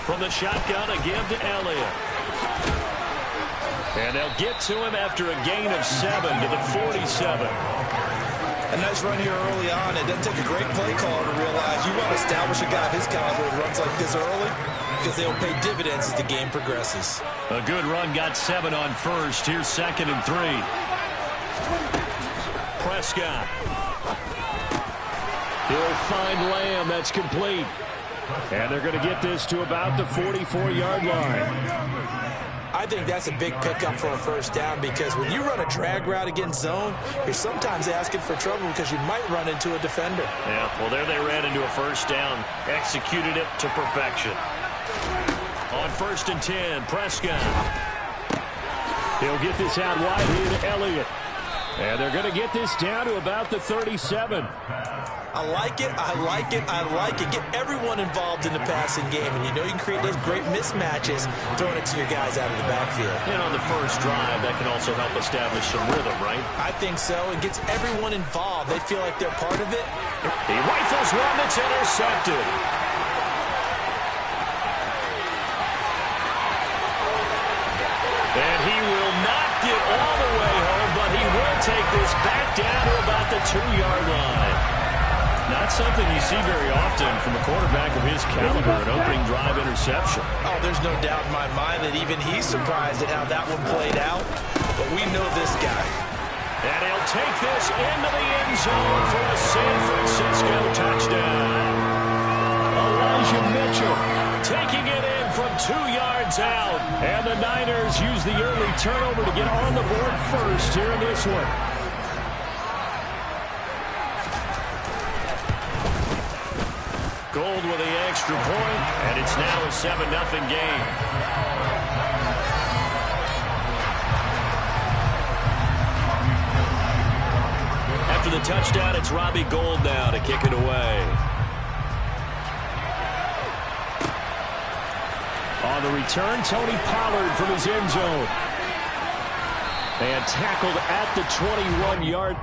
From the shotgun, a give to Elliott. And they'll get to him after a gain of 7 to the 47. A nice run here early on. It doesn't take a great play caller to realize you want to establish a guy of his caliber who runs like this early because they'll pay dividends as the game progresses. A good run got 7 on first. Here's 2nd and 3. Prescott. He'll find Lamb. That's complete. And they're going to get this to about the 44-yard line. I think that's a big pickup for a first down because when you run a drag route against zone, you're sometimes asking for trouble because you might run into a defender. Yeah, well, there they ran into a first down. Executed it to perfection. On 1st and 10, Prescott. He'll get this out wide here to Elliott. And they're going to get this down to about the 37. I like it, I like it, I like it. Get everyone involved in the passing game, and you know you can create those great mismatches throwing it to your guys out of the backfield. And on the first drive, that can also help establish some rhythm, right? I think so. It gets everyone involved. They feel like they're part of it. He rifles one that's intercepted. And he will not get all the way home, but he will take this back down to about the 2-yard line. Not something you see very often from a quarterback of his caliber, an opening drive interception. Oh, there's no doubt in my mind that even he's surprised at how that one played out. But we know this guy. And he'll take this into the end zone for a San Francisco touchdown. Elijah Mitchell taking it in from 2 yards out. And the Niners use the early turnover to get on the board first here in this one. Gold with the extra point, and it's now a 7-0 game. After the touchdown, it's Robbie Gould now to kick it away. On the return, Tony Pollard from his end zone. And tackled at the 21-yard.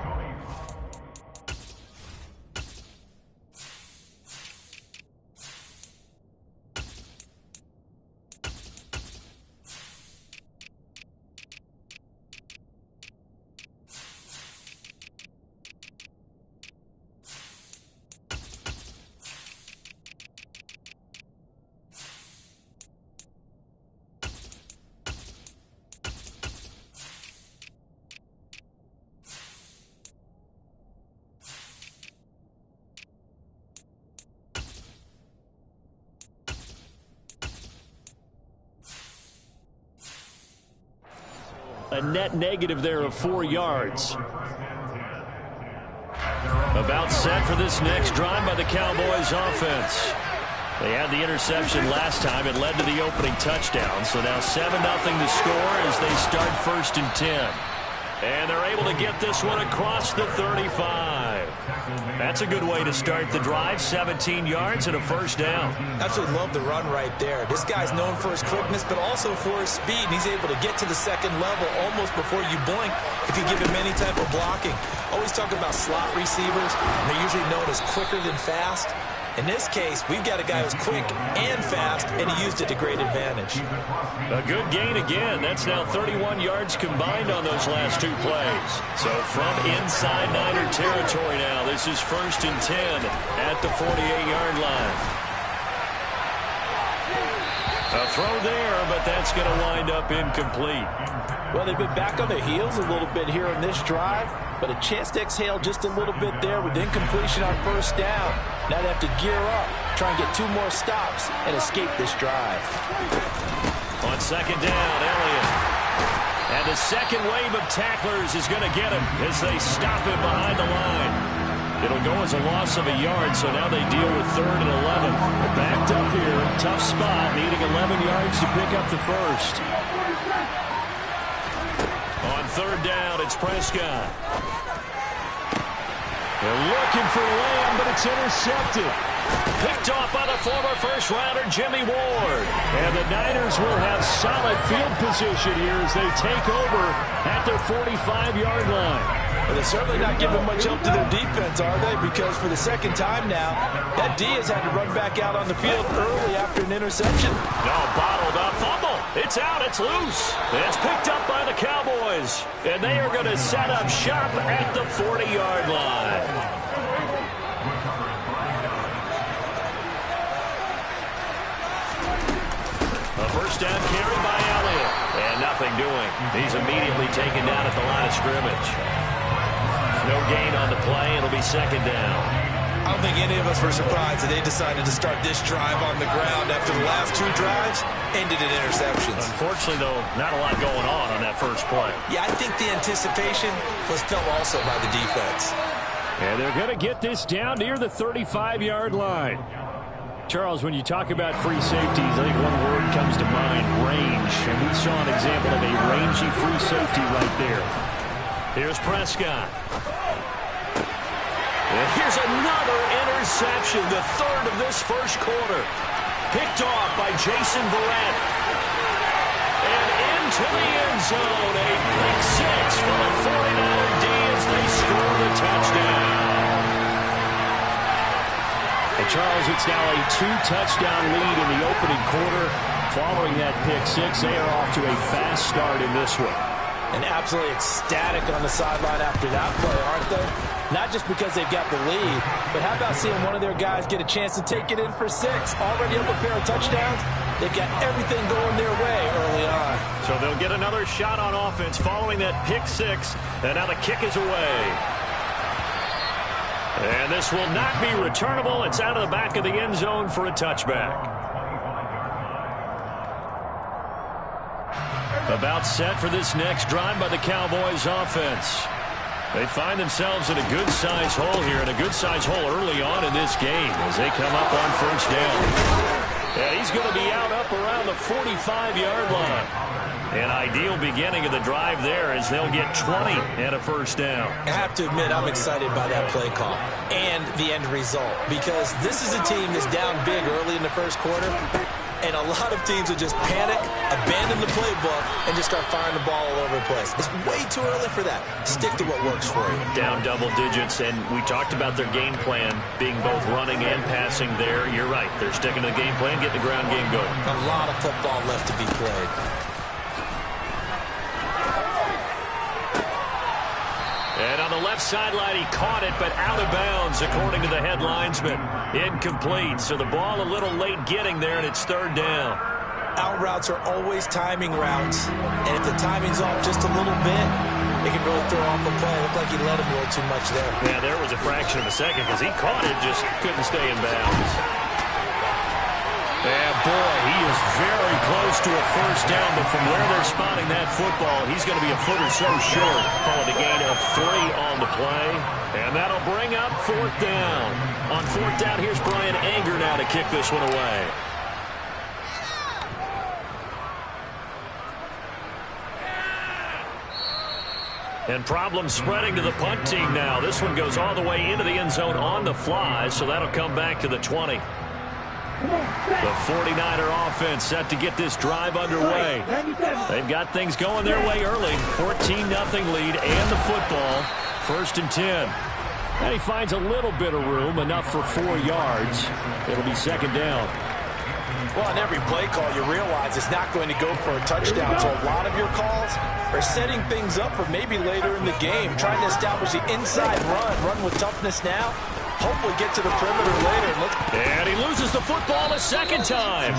A net negative there of 4 yards. About set for this next drive by the Cowboys offense. They had the interception last time. It led to the opening touchdown. So now 7-0 to score as they start 1st and 10. And they're able to get this one across the 35. That's a good way to start the drive. 17 yards and a first down. Absolutely love the run right there. This guy's known for his quickness, but also for his speed. And he's able to get to the second level almost before you blink if you give him any type of blocking. Always talk about slot receivers. They're usually known as quicker than fast. In this case, we've got a guy who's quick and fast, and he used it to great advantage. A good gain again. That's now 31 yards combined on those last 2 plays. So from inside Niner territory now, this is 1st and 10 at the 48-yard line. A throw there, but that's going to wind up incomplete. Well, they've been back on their heels a little bit here on this drive, but a chance to exhale just a little bit there with incompletion on first down. Now they have to gear up, try and get 2 more stops, and escape this drive. On 2nd down, Elliott. And the second wave of tacklers is going to get him as they stop him behind the line. It'll go as a loss of a yard, so now they deal with 3rd and 11. They're backed up here, tough spot, needing 11 yards to pick up the first. On 3rd down, it's Prescott. They're looking for Lamb, but it's intercepted. Picked off by the former first-rounder Jimmy Ward. And the Niners will have solid field position here as they take over at their 45-yard line. But they're certainly not giving much help to their defense, are they? Because for the second time now, that D has had to run back out on the field early after an interception. No, bottled up. Fumble. It's out. It's loose. It's picked up by the Cowboys. And they are going to set up shop at the 40-yard line. A first down carry by Elliott. And nothing doing. He's immediately taken down at the line of scrimmage. No gain on the play. It'll be second down. I don't think any of us were surprised that they decided to start this drive on the ground after the last two drives ended in interceptions. Unfortunately, though, not a lot going on that first play. Yeah, I think the anticipation was felt also by the defense. And they're going to get this down near the 35-yard line. Charles, when you talk about free safeties, I think one word comes to mind, range. And we saw an example of a rangy free safety right there. Here's Prescott. And here's another interception, the third of this first quarter. Picked off by Jason Verrett. And into the end zone, a pick six for the 49er D as they score the touchdown. And Charles, it's now a two-touchdown lead in the opening quarter. Following that pick six, they are off to a fast start in this one. And absolutely ecstatic on the sideline after that play, aren't they? Not just because they've got the lead, but how about seeing one of their guys get a chance to take it in for six? Already up a pair of touchdowns. They've got everything going their way early on. So they'll get another shot on offense following that pick six. And now the kick is away. And this will not be returnable. It's out of the back of the end zone for a touchback. About set for this next drive by the Cowboys offense. They find themselves in a good-sized hole here, and a good-sized hole early on in this game as they come up on first down. And he's going to be out up around the 45-yard line. An ideal beginning of the drive there as they'll get 20 and a first down. I have to admit, I'm excited by that play call and the end result, because this is a team that's down big early in the first quarter, and a lot of teams will just panic, abandon the playbook, and just start firing the ball all over the place. It's way too early for that. Stick to what works for you. Down double digits, and we talked about their game plan being both running and passing there. You're right. They're sticking to the game plan, getting the ground game going. A lot of football left to be played. And on the left sideline, he caught it, but out of bounds, according to the head linesman. Incomplete, so the ball a little late getting there, and it's third down. Out routes are always timing routes, and if the timing's off just a little bit, it can really throw off a play. It looked like he let him a little too much there. Yeah, there was a fraction of a second because he caught it, just couldn't stay in bounds. And boy, he is very close to a first down, but from where they're spotting that football, he's going to be a foot or so short. Call it a gain of 3 on the play, and that'll bring up fourth down. On fourth down, here's Brian Anger now to kick this one away. And problems spreading to the punt team now. This one goes all the way into the end zone on the fly, so that'll come back to the 20. The 49er offense set to get this drive underway. They've got things going their way early. 14-0 lead and the football. First and 10. And he finds a little bit of room, enough for 4 yards. It'll be second down. Well, on every play call, you realize it's not going to go for a touchdown. So a lot of your calls are setting things up for maybe later in the game, trying to establish the inside run with toughness now. Hopefully get to the perimeter later. And he loses the football a second time.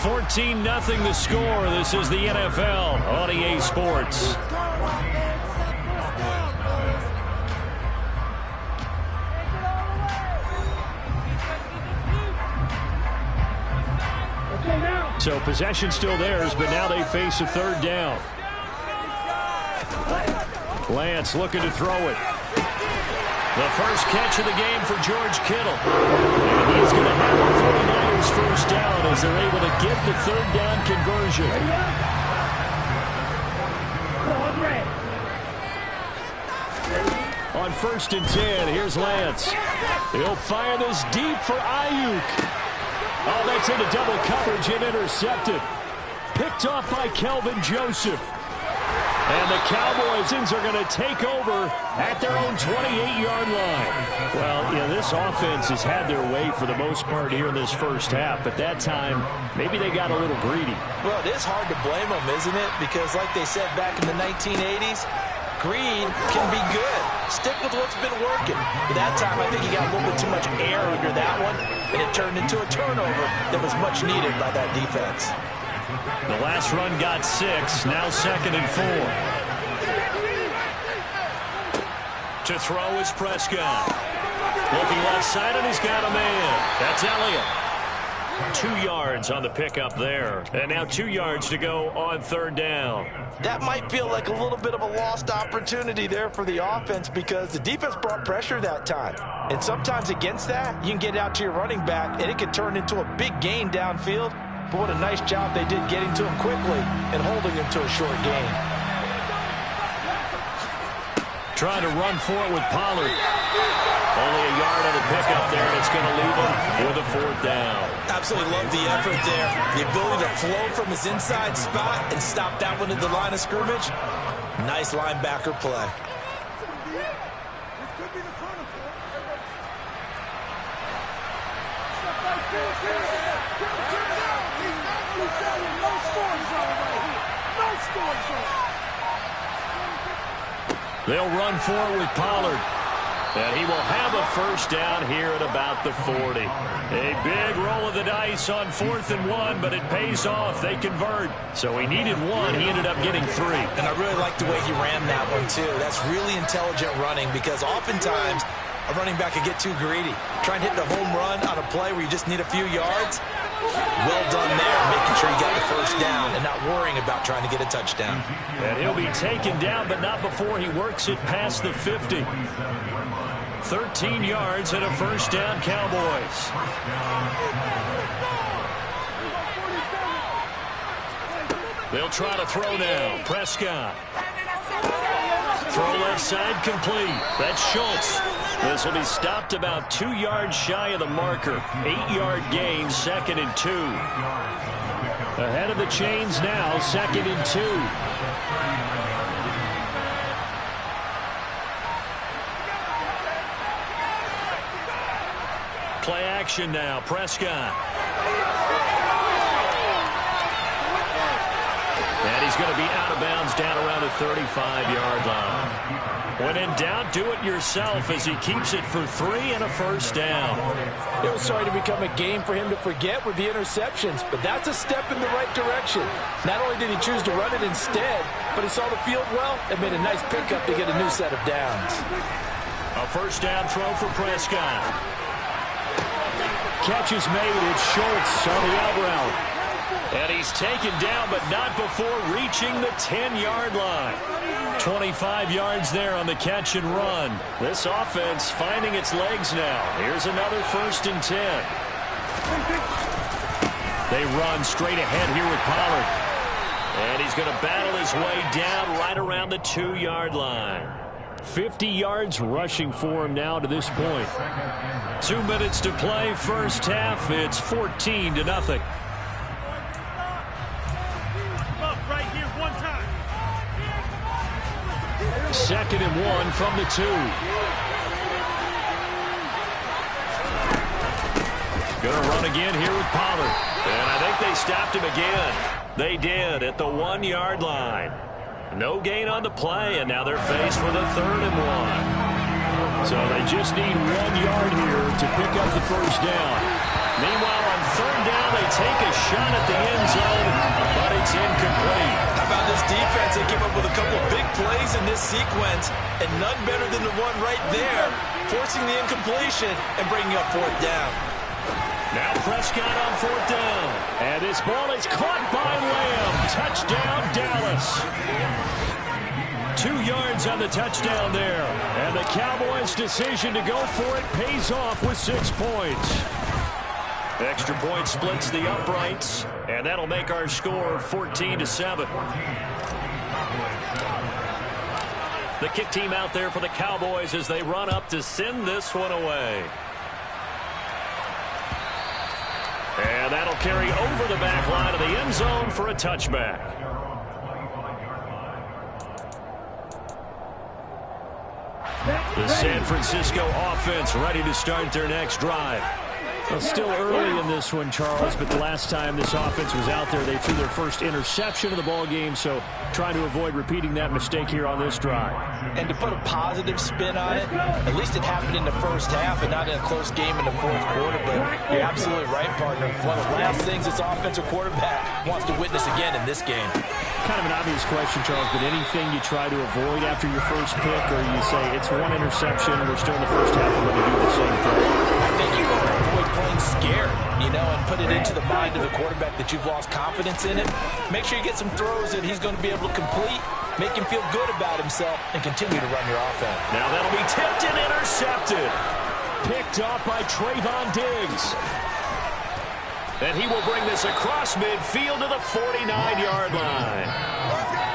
$14-0 the score. This is the NFL on EA Sports. So possession still theirs, but now they face a third down. Lance looking to throw it. The first catch of the game for George Kittle. And he's going to have the 49ers first down as they're able to get the third down conversion. On first and 10. Here's Lance. He'll fire this deep for Ayuk. Oh, that's into double coverage and intercepted. Picked off by Kelvin Joseph. And the Cowboys are going to take over at their own 28-yard line. Well, this offense has had their way for the most part here in this first half. But that time, maybe they got a little greedy. Well, it is hard to blame them, isn't it? Because like they said back in the 1980s, greed can be good. Stick with what's been working. But that time, I think he got a little bit too much air under that one, and it turned into a turnover that was much needed by that defense. The last run got 6, now 2nd and 4. To throw is Prescott. Looking left side, and he's got a man. That's Elliott. 2 yards on the pickup there. And now 2 yards to go on 3rd down. That might feel like a little bit of a lost opportunity there for the offense because the defense brought pressure that time. And sometimes against that, you can get out to your running back, and it can turn into a big gain downfield. But what a nice job they did getting to him quickly and holding him to a short gain. Trying to run for it with Pollard. Only a yard on the pickup there, and it's going to leave him with a 4th down. Absolutely love the effort there. The ability to flow from his inside spot and stop that one at the line of scrimmage. Nice linebacker play. They'll run forward with Pollard. And he will have a 1st down here at about the 40. A big roll of the dice on 4th and 1, but it pays off. They convert. So he needed 1. He ended up getting 3. And I really like the way he ran that one, too. That's really intelligent running because oftentimes a running back can get too greedy. Trying to hit the home run on a play where you just need a few yards. Well done there, making sure you got the 1st down and not worrying about trying to get a touchdown. And he'll be taken down, but not before he works it past the 50. 13 yards and a 1st down, Cowboys. They'll try to throw now. Prescott. Throw left side complete. That's Schultz. This will be stopped about 2 yards shy of the marker. 8-yard gain, 2nd and 2. Ahead of the chains now, 2nd and 2. Play action now, Prescott. And he's going to be out of bounds down around the 35-yard line. When in doubt, do it yourself as he keeps it for 3 and a 1st down. It was starting to become a game for him to forget with the interceptions, but that's a step in the right direction. Not only did he choose to run it instead, but he saw the field well and made a nice pickup to get a new set of downs. A 1st down throw for Prescott. Catch is made. It's Schultz on the out route. And he's taken down, but not before reaching the 10-yard line. 25 yards there on the catch and run. This offense finding its legs now. Here's another 1st and 10. They run straight ahead here with Pollard. And he's going to battle his way down right around the 2-yard line. 50 yards rushing for him now to this point. 2 minutes to play, first half. It's 14-0. Second and 1 from the 2. Gonna run again here with Pollard. And I think they stopped him again. They did at the 1-yard line. No gain on the play, and now they're faced with a 3rd and 1. So they just need 1 yard here to pick up the 1st down. Meanwhile, on 3rd down, they take a shot at the end zone, but it's incomplete. How about this defense? They came up with a couple of big plays in this sequence, and none better than the one right there, forcing the incompletion and bringing up 4th down. Now Prescott on 4th down. And this ball is caught by Lamb. Touchdown, Dallas. 2 yards on the touchdown there. And the Cowboys' decision to go for it pays off with 6 points. Extra point splits the uprights, and that'll make our score 14-7. The kick team out there for the Cowboys as they run up to send this one away. And that'll carry over the back line of the end zone for a touchback. The San Francisco offense ready to start their next drive. Well, still early in this one, Charles, but the last time this offense was out there, they threw their first interception of the ball game, so trying to avoid repeating that mistake here on this drive. And to put a positive spin on it, at least it happened in the first half and not in a close game in the fourth quarter, but you're absolutely right, partner. One of the last things this offensive quarterback wants to witness again in this game. Kind of an obvious question, Charles, but anything you try to avoid after your first pick, or you say it's one interception, we're still in the first half, we're going to do the same thing? I think you want to avoid playing scared, and put it into the mind of the quarterback that you've lost confidence in him. Make sure you get some throws that he's going to be able to complete, make him feel good about himself, and continue to run your offense. Now that'll be tipped and intercepted. Picked off by Trayvon Diggs. And he will bring this across midfield to the 49-yard line.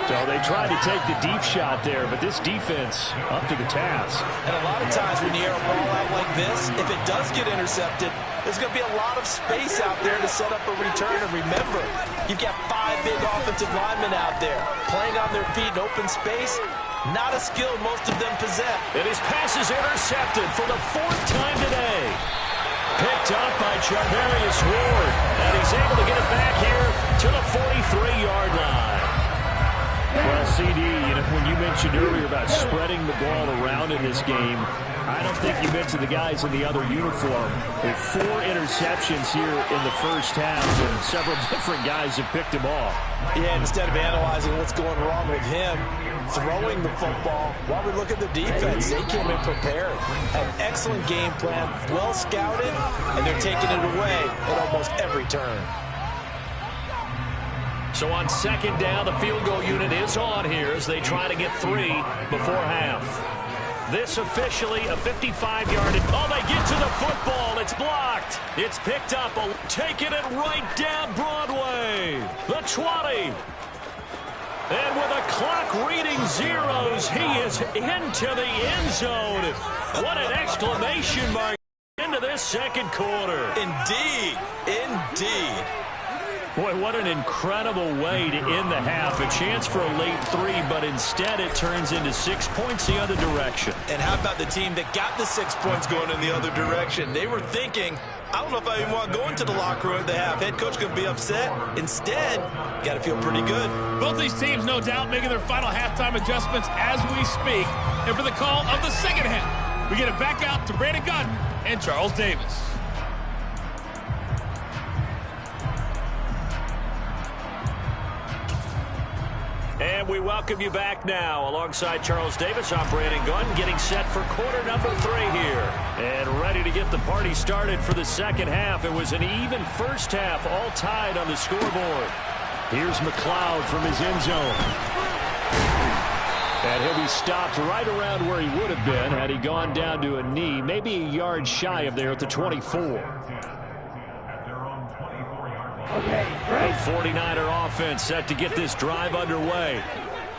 So they tried to take the deep shot there, but this defense up to the task. And a lot of times when you air a ball out like this, if it does get intercepted, there's going to be a lot of space out there to set up a return. And remember, you've got 5 big offensive linemen out there playing on their feet in open space. Not a skill most of them possess. And his pass is intercepted for the 4th time today. Picked up by Charvarius Ward. And he's able to get it back here to the 43-yard line. Well, CD, when you mentioned earlier about spreading the ball around in this game, I don't think you mentioned the guys in the other uniform. With 4 interceptions here in the first half, and several different guys have picked him off. Yeah, instead of analyzing what's going wrong with him, throwing the football, while we look at the defense, they came in prepared. Had an excellent game plan, well scouted, and they're taking it away at almost every turn. So on 2nd down, the field goal unit is on here as they try to get 3 before half. This officially a 55-yard. Oh, they get to the football. It's blocked. It's picked up. Taking it right down Broadway. The 20. And with a clock reading zeros, he is into the end zone. What an exclamation mark into this 2nd quarter. Indeed. Indeed. Boy, what an incredible way to end the half. A chance for a late 3, but instead it turns into 6 points the other direction. And how about the team that got the 6 points going in the other direction? They were thinking, I don't know if I even want to go into the locker room at the half. Head coach going to be upset. Instead, got to feel pretty good. Both these teams, no doubt, making their final halftime adjustments as we speak. And for the call of the 2nd half, we get it back out to Brandon Gaudin and Charles Davis. And we welcome you back now. Alongside Charles Davis, I'm Brandon Gaudin, getting set for quarter number 3 here. And ready to get the party started for the 2nd half. It was an even first half, all tied on the scoreboard. Here's McLeod from his end zone. And he'll be stopped right around where he would have been had he gone down to a knee, maybe a yard shy of there at the 24. The 49er offense set to get this drive underway.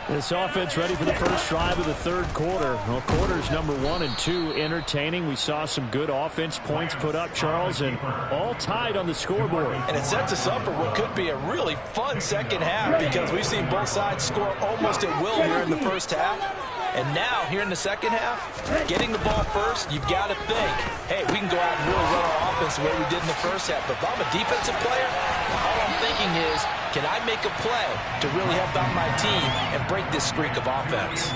This offense ready for the first drive of the 3rd quarter. Well, quarters number 1 and 2 entertaining. We saw some good offense points put up, Charles, and all tied on the scoreboard. And it sets us up for what could be a really fun 2nd half because we've seen both sides score almost at will here in the first half. And now, here in the 2nd half, getting the ball first, you've got to think, hey, we can go out and really run our offense the way we did in the first half. But if I'm a defensive player, all I'm thinking is, can I make a play to really help out my team and break this streak of offense?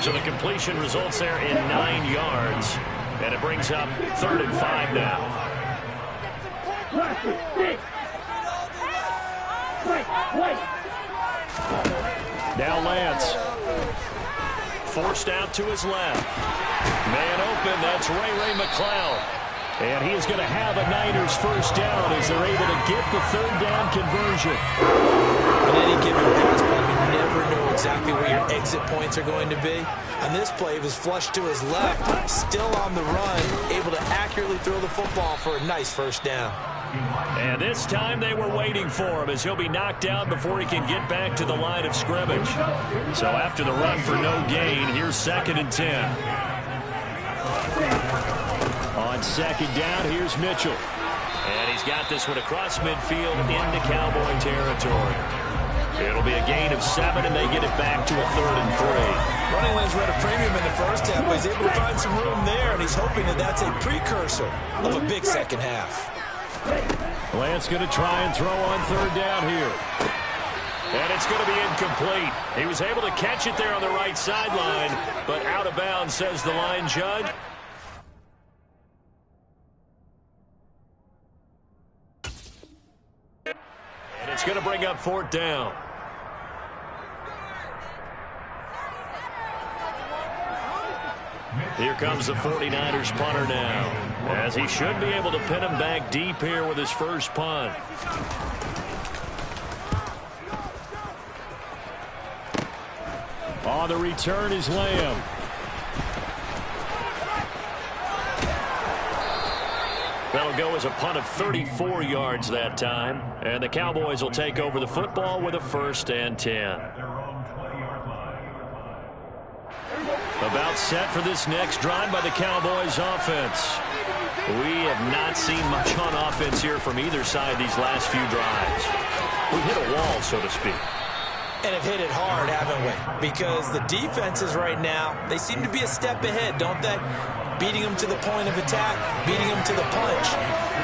So the completion results there in 9 yards. And it brings up 3rd and 5 now. Now Lance. Forced out to his left. Man open, that's Ray McLeod. And he is going to have a Niners first down as they're able to get the 3rd down conversion. On any given pass play, you never know exactly where your exit points are going to be. On this play, it was flushed to his left, still on the run, able to accurately throw the football for a nice first down. And this time they were waiting for him as he'll be knocked down before he can get back to the line of scrimmage. So after the run for no gain, here's 2nd and 10. On 2nd down, here's Mitchell. And he's got this one across midfield into Cowboy territory. It'll be a gain of 7, and they get it back to a 3rd and 3. Running lanes were at a premium in the first half, but he's able to find some room there, and he's hoping that that's a precursor of a big second half. Lance going to try and throw on 3rd down here. And it's going to be incomplete. He was able to catch it there on the right sideline, but out of bounds, says the line judge. And it's going to bring up 4th down. Here comes the 49ers punter now, as he should be able to pin him back deep here with his first punt. On the return is Lamb. That'll go as a punt of 34 yards that time, and the Cowboys will take over the football with a 1st and 10. About set for this next drive by the Cowboys offense. We have not seen much on offense here from either side these last few drives. We've hit a wall, so to speak. And have hit it hard, haven't we? Because the defenses right now, they seem to be a step ahead, don't they? Beating them to the point of attack, beating them to the punch.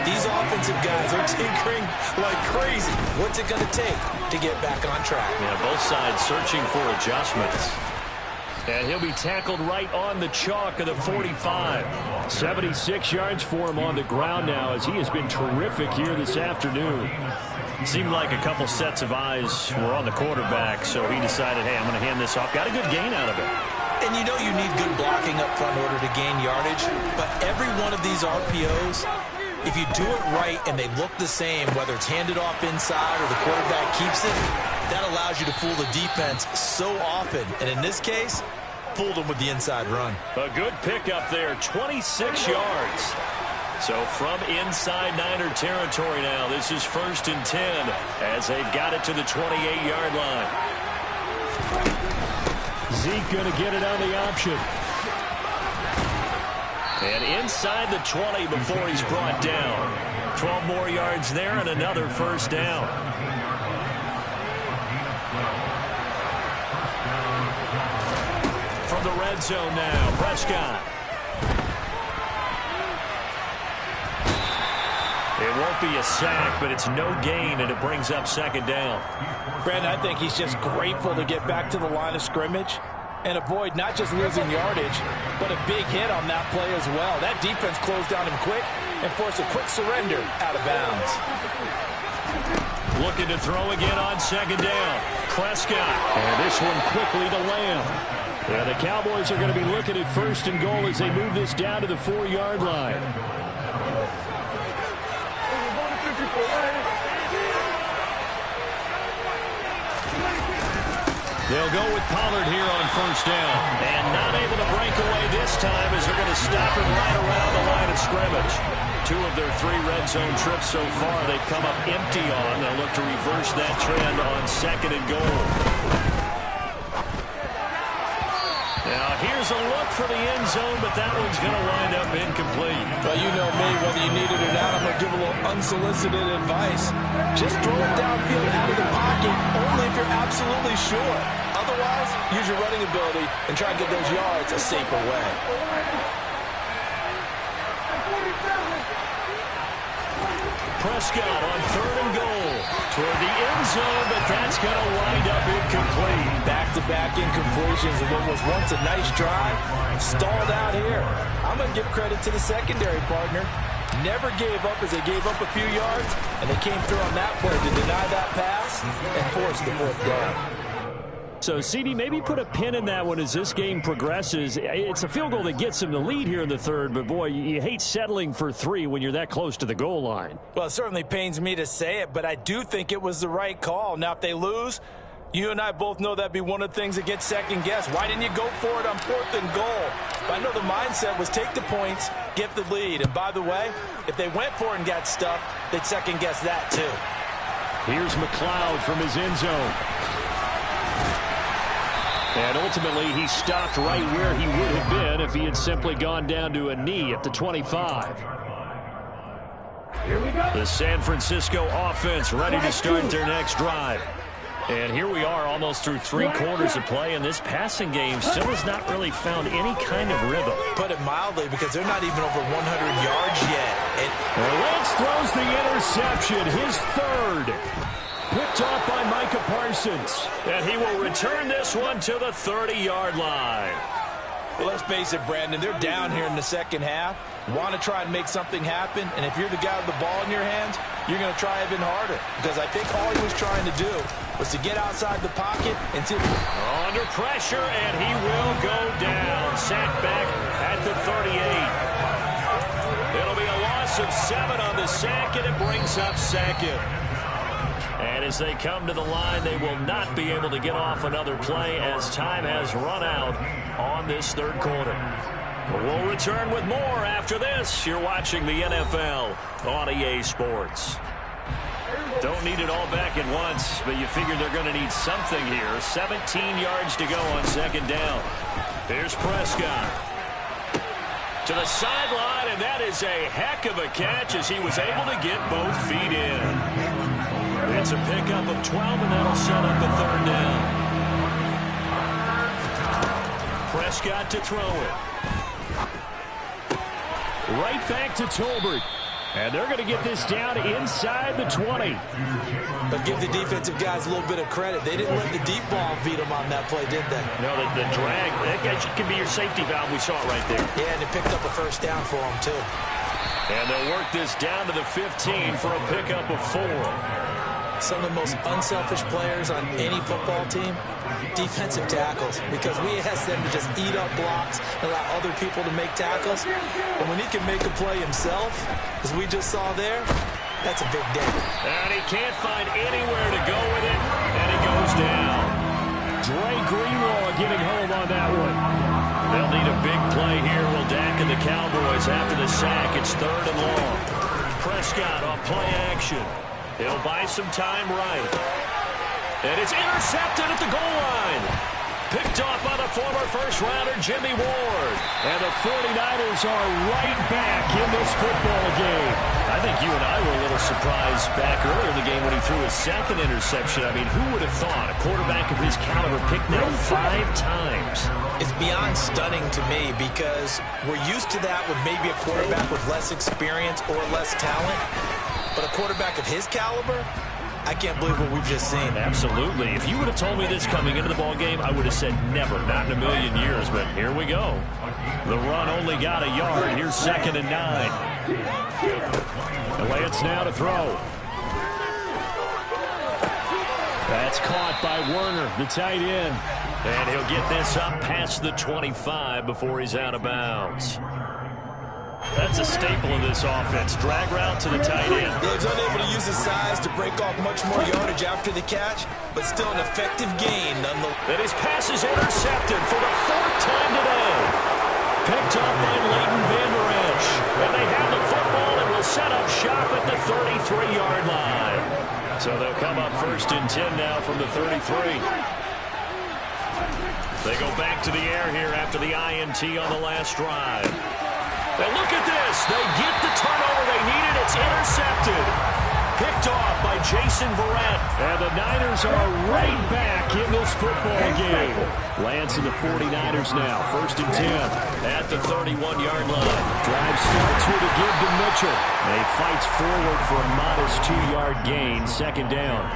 These offensive guys are tinkering like crazy. What's it going to take to get back on track? Yeah, both sides searching for adjustments. And he'll be tackled right on the chalk of the 45. 76 yards for him on the ground now, as he has been terrific here this afternoon. Seemed like a couple sets of eyes were on the quarterback, so he decided, hey, I'm going to hand this off. Got a good gain out of it. And you know you need good blocking up front in order to gain yardage, but every one of these RPOs, if you do it right and they look the same, whether it's handed off inside or the quarterback keeps it, that allows you to fool the defense so often. And in this case, fooled them with the inside run. A good pickup there, 26 yards. So from inside Niner territory now, this is 1st and 10 as they've got it to the 28-yard line. Zeke going to get it on the option. And inside the 20 before he's brought down. 12 more yards there and another 1st down. From the red zone now, Prescott. It won't be a sack, but it's no gain, and it brings up 2nd down. Brandon, I think he's just grateful to get back to the line of scrimmage and avoid not just losing yardage, but a big hit on that play as well. That defense closed down him quick and forced a quick surrender out of bounds. Looking to throw again on 2nd down. Prescott. And this one quickly to Lamb. Yeah, the Cowboys are going to be looking at 1st and goal as they move this down to the 4-yard line. They'll go with Pollard here on 1st down. And not able to break away this time as they're going to stop him right around the line of scrimmage. 2 of their 3 red zone trips so far they've come up empty on. They'll look to reverse that trend on 2nd and goal. Now here's a look for the end zone, but that one's going to wind up incomplete. Well, you know me, whether you need it or not, I'm going to give a little unsolicited advice. Just throw it downfield out of the pocket, only if you're absolutely sure. Otherwise, use your running ability and try and get those yards a safer way. Prescott on 3rd and goal toward the end zone, but that's going to wind up incomplete. Back-to-back incompletions of what was once a nice drive, stalled out here. I'm going to give credit to the secondary partner. Never gave up as they gave up a few yards, and they came through on that play to deny that pass and force the 4th down. So, CD, maybe put a pin in that one as this game progresses. It's a field goal that gets them the lead here in the 3rd, but, boy, you hate settling for 3 when you're that close to the goal line. Well, it certainly pains me to say it, but I do think it was the right call. Now, if they lose, You and I both know that'd be one of the things that gets second guessed. Why didn't you go for it on 4th and goal? But I know the mindset was take the points, get the lead. And by the way, if they went for it and got stuffed, they'd second guess that too. Here's McLeod from his end zone. And ultimately, he stopped right where he would have been if he had simply gone down to a knee at the 25. Here we go. The San Francisco offense ready to start their next drive. And here we are almost through 3 quarters of play, and this passing game still has not really found any kind of rhythm. Put it mildly, because they're not even over 100 yards yet. Lance throws the interception, his 3rd. Picked off by Micah Parsons. And he will return this one to the 30-yard line. Well, let's face it, Brandon, they're down here in the second half. Want to try and make something happen, and if you're the guy with the ball in your hands, you're going to try even harder. Because I think all he was trying to do was to get outside the pocket and see. Under pressure, and he will go down. Sacked back at the 38. It'll be a loss of 7 on the sack, and it brings up 2nd. And as they come to the line, they will not be able to get off another play as time has run out on this 3rd quarter. We'll return with more after this. You're watching the NFL on EA Sports. Don't need it all back at once, but you figure they're going to need something here. 17 yards to go on 2nd down. Here's Prescott. To the sideline, and that is a heck of a catch as he was able to get both feet in. It's a pickup of 12, and that'll set up a 3rd down. Prescott to throw it. Right back to Tolbert. And they're going to get this down inside the 20. But give the defensive guys a little bit of credit. They didn't let the deep ball beat them on that play, did they? No, the drag, that can be your safety valve. We saw it right there. Yeah, and they picked up a 1st down for them, too. And they'll work this down to the 15 for a pickup of 4. Some of the most unselfish players on any football team, defensive tackles, because we ask them to just eat up blocks and allow other people to make tackles. And when he can make a play himself, as we just saw there, that's a big day. And he can't find anywhere to go with it, and he goes down. Dre Greenlaw getting home on that one. They'll need a big play here. Will Dak and the Cowboys after the sack. It's 3rd and long. Prescott on play action. He'll buy some time right. And it's intercepted at the goal line. Picked off by the former first-rounder Jimmy Ward. And the 49ers are right back in this football game. I think you and I were a little surprised back earlier in the game when he threw his 2nd interception. I mean, who would have thought a quarterback of his caliber picked now 5 times? It's beyond stunning to me because we're used to that with maybe a quarterback with less experience or less talent. But a quarterback of his caliber, I can't believe what we've just seen. Absolutely. If you would have told me this coming into the ball game, I would have said never, not in a million years. But here we go. The run only got a yard. Here's 2nd and 9. Lance now to throw. That's caught by Werner, the tight end. And he'll get this up past the 25 before he's out of bounds. That's a staple of this offense. Drag route to the tight end. Yeah, he's unable to use his size to break off much more yardage after the catch, but still an effective gain nonetheless. And his pass is intercepted for the 4th time today. Picked up by Leighton Vander Esch. And they have the football and will set up shop at the 33-yard line. So they'll come up 1st and 10 now from the 33. They go back to the air here after the INT on the last drive. And look at this. They get the turnover they needed. It's intercepted. Picked off by Jason Verrett. And the Niners are right back in this football game. Lance and the 49ers now. 1st and 10 at the 31-yard line. Drive starts with a give to Mitchell. And he fights forward for a modest 2-yard gain. 2nd down.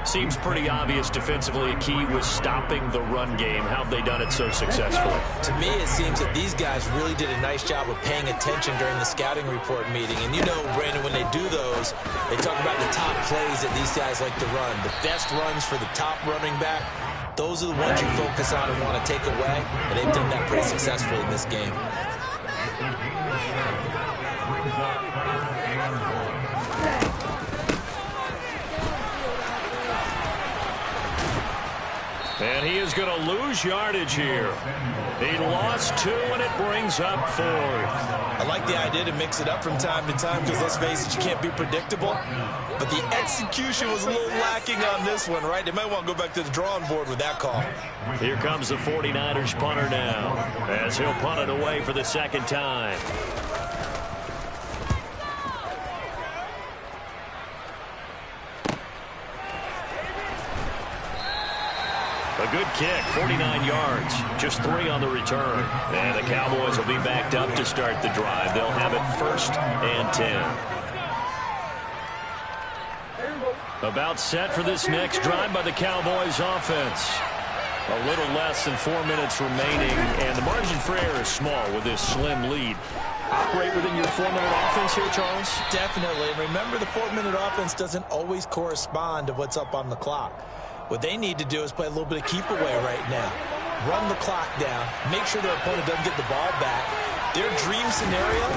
Seems pretty obvious defensively a key was stopping the run game. How have they done it so successfully? To me, it seems that these guys really did a nice job of paying attention during the scouting report meeting. And you know, Brandon, when they do those, they talk about the top plays that these guys like to run. The best runs for the top running back. Those are the ones you focus on and want to take away. And they've done that pretty successfully in this game. going to lose yardage here. He lost 2, and it brings up 4th. I like the idea to mix it up from time to time because, let's face it, you can't be predictable. But the execution was a little lacking on this one, right? They might want to go back to the drawing board with that call. Here comes the 49ers punter now as he'll punt it away for the second time. A good kick, 49 yards, just 3 on the return. And the Cowboys will be backed up to start the drive. They'll have it 1st and 10. About set for this next drive by the Cowboys offense. A little less than 4 minutes remaining, and the margin for error is small with this slim lead. Operate within your 4-minute offense here, Charles? Definitely. And remember, the 4-minute offense doesn't always correspond to what's up on the clock. What they need to do is play a little bit of keep away right now. Run the clock down. Make sure their opponent doesn't get the ball back. Their dream scenario,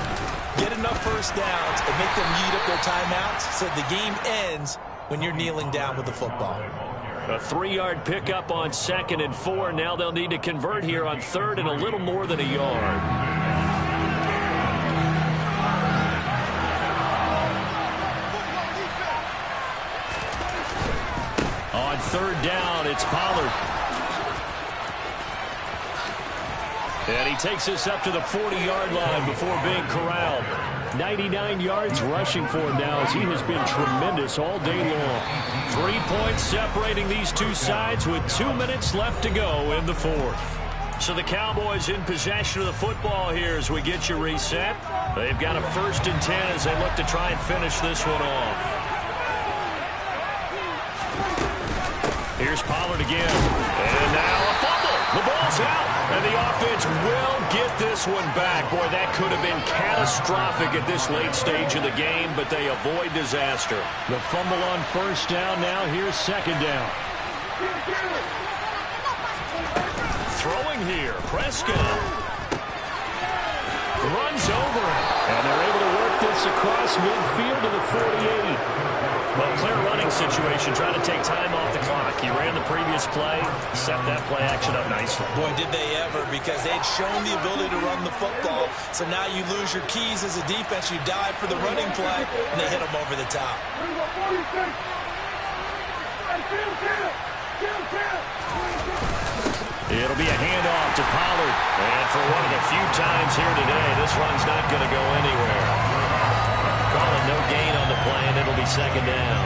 get enough first downs and make them eat up their timeouts so the game ends when you're kneeling down with the football. A 3-yard pickup on 2nd and 4. Now they'll need to convert here on 3rd and a little more than a yard. On 3rd down, it's Pollard. And he takes us up to the 40-yard line before being corralled. 99 yards rushing for him now as he has been tremendous all day long. 3 points separating these two sides with 2 minutes left to go in the 4th. So the Cowboys in possession of the football here as we get you reset. They've got a 1st and 10 as they look to try and finish this one off. Here's Pollard again. And now a fumble. The ball's out. And the offense will get this one back. Boy, that could have been catastrophic at this late stage of the game, but they avoid disaster. The fumble on 1st down. Now here's 2nd down. Throwing here. Prescott runs over it. And they're able to work this across midfield to the 48. Well, clear running situation, trying to take time off the clock. He ran the previous play, set that play action up nicely. Boy, did they ever, because they'd shown the ability to run the football. So now you lose your keys as a defense. You dive for the running play, and they hit them over the top. It'll be a handoff to Pollard. And for one of the few times here today, this run's not going to go anywhere. Calling no gain on the play, and it'll be 2nd down.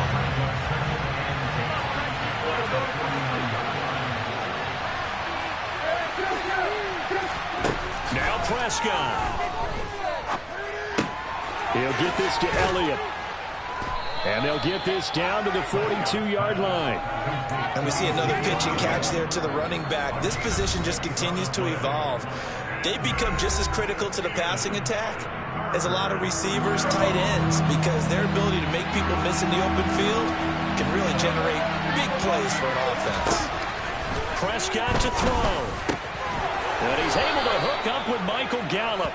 Now Prescott. He'll get this to Elliott. And they'll get this down to the 42-yard line. And we see another pitch and catch there to the running back. This position just continues to evolve. They become just as critical to the passing attack as a lot of receivers, tight ends, because their ability to make people miss in the open field can really generate big plays for an offense. Prescott to throw. And he's able to hook up with Michael Gallup.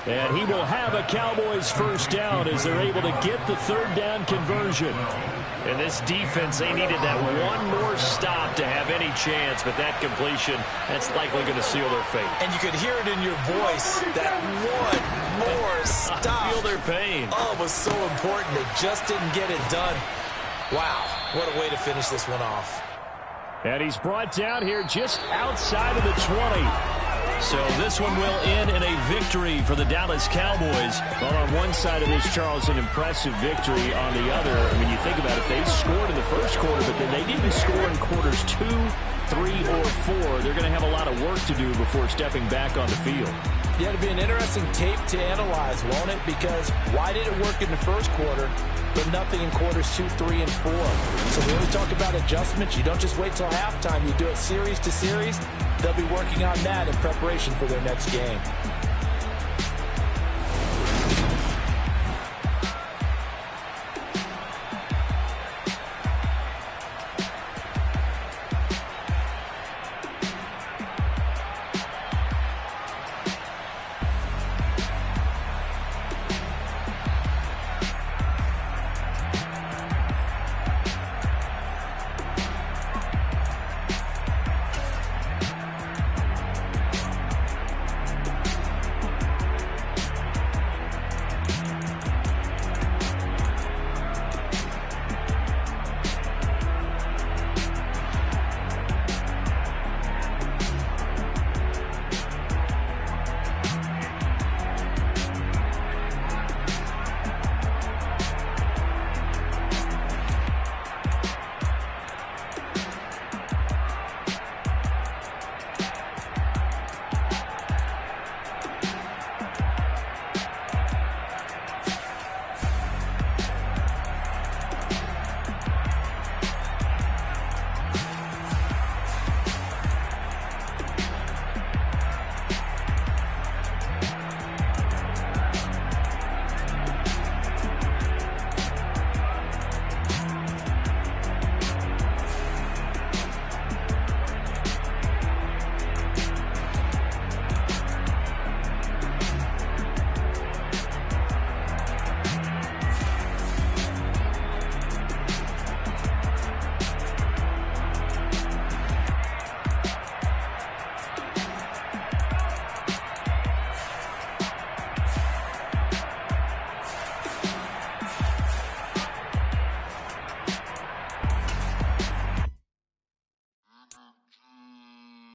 And he will have a Cowboys 1st down as they're able to get the 3rd down conversion. And this defense, they needed that one more stop to have any chance, but that completion, that's likely going to seal their fate. And you could hear it in your voice, that one more stop. I feel their pain. Oh, it was so important. They just didn't get it done. Wow, what a way to finish this one off. And he's brought down here just outside of the 20. So this one will end in a victory for the Dallas Cowboys. Well, on one side of this, Charles, an impressive victory. On the other, I mean, you think about it, they scored in the 1st quarter, but then they didn't score in quarters 2, 3, or 4. They're going to have a lot of work to do before stepping back on the field. Yeah, it'll be an interesting tape to analyze, won't it? Because why did it work in the 1st quarter, but nothing in quarters 2, 3, and 4? So when we talk about adjustments, you don't just wait till halftime. You do it series to series. They'll be working on that in preparation for their next game.